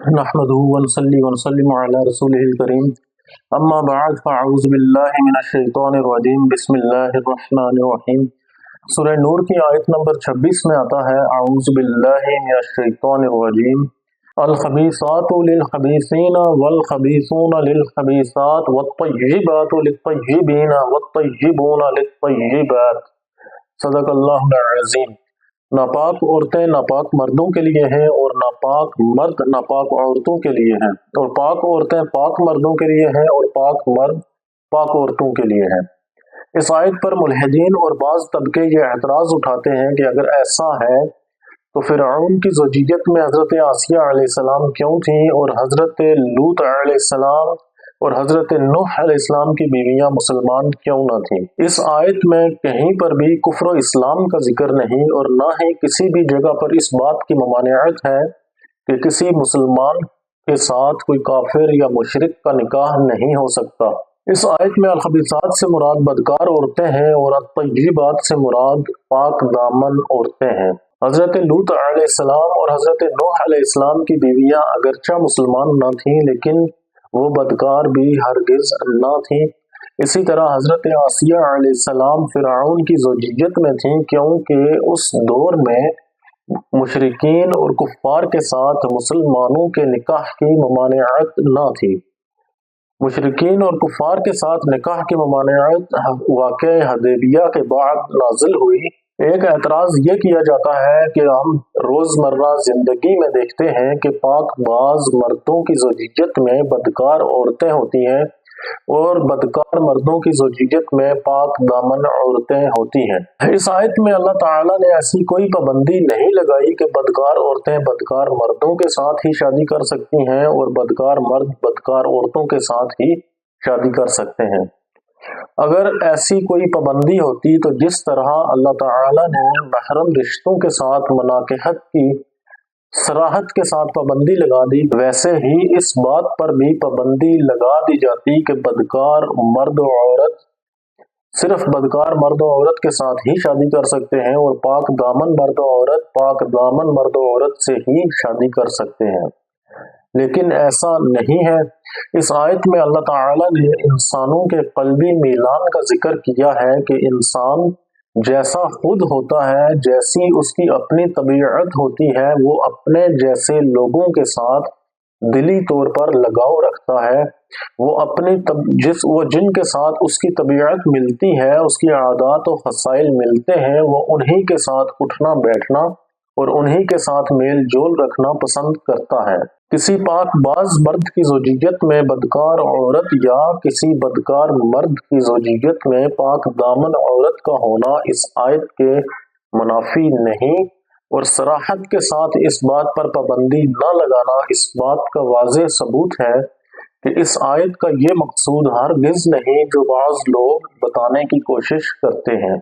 نحمده ونصلي ونسلم على رسوله الكريم اما بعد فاعوذ باللہ من الشیطان الرجیم بسم اللہ الرحمن الرحیم۔ سورہ نور کی آیت نمبر 26 میں آتا ہے اعوذ باللہ من الشیطان الرجیم الخبیثات للخبیثین والخبیثون للخبیثات والطیبات للطیبین والطیبون للطیبات۔ صدق اللہ العظیم۔ ناپاک عورتیں ناپاک مردوں کے لیے ہیں اور ناپاک مرد ناپاک عورتوں کے لیے ہیں، اور پاک عورتیں پاک مردوں کے لیے ہیں اور پاک مرد پاک عورتوں کے لیے ہیں۔ اس آیت پر ملحدین اور بعض طبقے یہ اعتراض اٹھاتے ہیں کہ اگر ایسا ہے تو فرعون کی زوجیت میں حضرت آسیہ علیہ السلام کیوں تھیں اور حضرت لوط علیہ السلام اور حضرت نوح علیہ السلام کی بیویاں مسلمان کیوں نہ تھیں؟ اس آیت میں کہیں پر بھی کفر و اسلام کا ذکر نہیں، اور نہ ہی کسی بھی جگہ پر اس بات کی ممانعت ہے کہ کسی مسلمان کے ساتھ کوئی کافر یا مشرک کا نکاح نہیں ہو سکتا۔ اس آیت میں الخبیثات سے مراد بدکار عورتیں ہیں اور الطیبات سے مراد پاک دامن عورتیں ہیں۔ حضرت لوط علیہ السلام اور حضرت نوح علیہ السلام کی بیویاں اگرچہ مسلمان نہ تھیں لیکن وہ بدکار بھی ہرگز نہ تھیں۔ اسی طرح حضرت آسیہ علیہ السلام فرعون کی زوجیت میں تھیں، کیونکہ اس دور میں مشرکین اور کفار کے ساتھ مسلمانوں کے نکاح کی ممانعت نہ تھی۔ مشرکین اور کفار کے ساتھ نکاح کی ممانعت واقعہ حدیبیہ کے بعد نازل ہوئی۔ ایک اعتراض یہ کیا جاتا ہے کہ ہم روزمرہ زندگی میں دیکھتے ہیں کہ پاک باز مردوں کی زوجیت میں بدکار عورتیں ہوتی ہیں اور بدکار مردوں کی زوجیت میں پاک دامن عورتیں ہوتی ہیں۔ اس آیت میں اللہ تعالیٰ نے ایسی کوئی پابندی نہیں لگائی کہ بدکار عورتیں بدکار مردوں کے ساتھ ہی شادی کر سکتی ہیں اور بدکار مرد بدکار عورتوں کے ساتھ ہی شادی کر سکتے ہیں۔ اگر ایسی کوئی پابندی ہوتی تو جس طرح اللہ تعالیٰ نے محرم رشتوں کے ساتھ مناکحت کی صراحت کے ساتھ پابندی لگا دی، ویسے ہی اس بات پر بھی پابندی لگا دی جاتی کہ بدکار مرد و عورت صرف بدکار مرد و عورت کے ساتھ ہی شادی کر سکتے ہیں اور پاک دامن مرد و عورت پاک دامن مرد و عورت سے ہی شادی کر سکتے ہیں، لیکن ایسا نہیں ہے۔ اس آیت میں اللہ تعالیٰ نے انسانوں کے قلبی میلان کا ذکر کیا ہے کہ انسان جیسا خود ہوتا ہے، جیسی اس کی اپنی طبیعت ہوتی ہے، وہ اپنے جیسے لوگوں کے ساتھ دلی طور پر لگاؤ رکھتا ہے۔ وہ جن کے ساتھ اس کی طبیعت ملتی ہے، اس کی عادات و خصائل ملتے ہیں، وہ انہی کے ساتھ اٹھنا بیٹھنا اور انہی کے ساتھ میل جول رکھنا پسند کرتا ہے۔ کسی پاک باز مرد کی زوجیت میں بدکار عورت یا کسی بدکار مرد کی زوجیت میں پاک دامن عورت کا ہونا اس آیت کے منافی نہیں، اور صراحت کے ساتھ اس بات پر پابندی نہ لگانا اس بات کا واضح ثبوت ہے کہ اس آیت کا یہ مقصود ہرگز نہیں جو بعض لوگ بتانے کی کوشش کرتے ہیں۔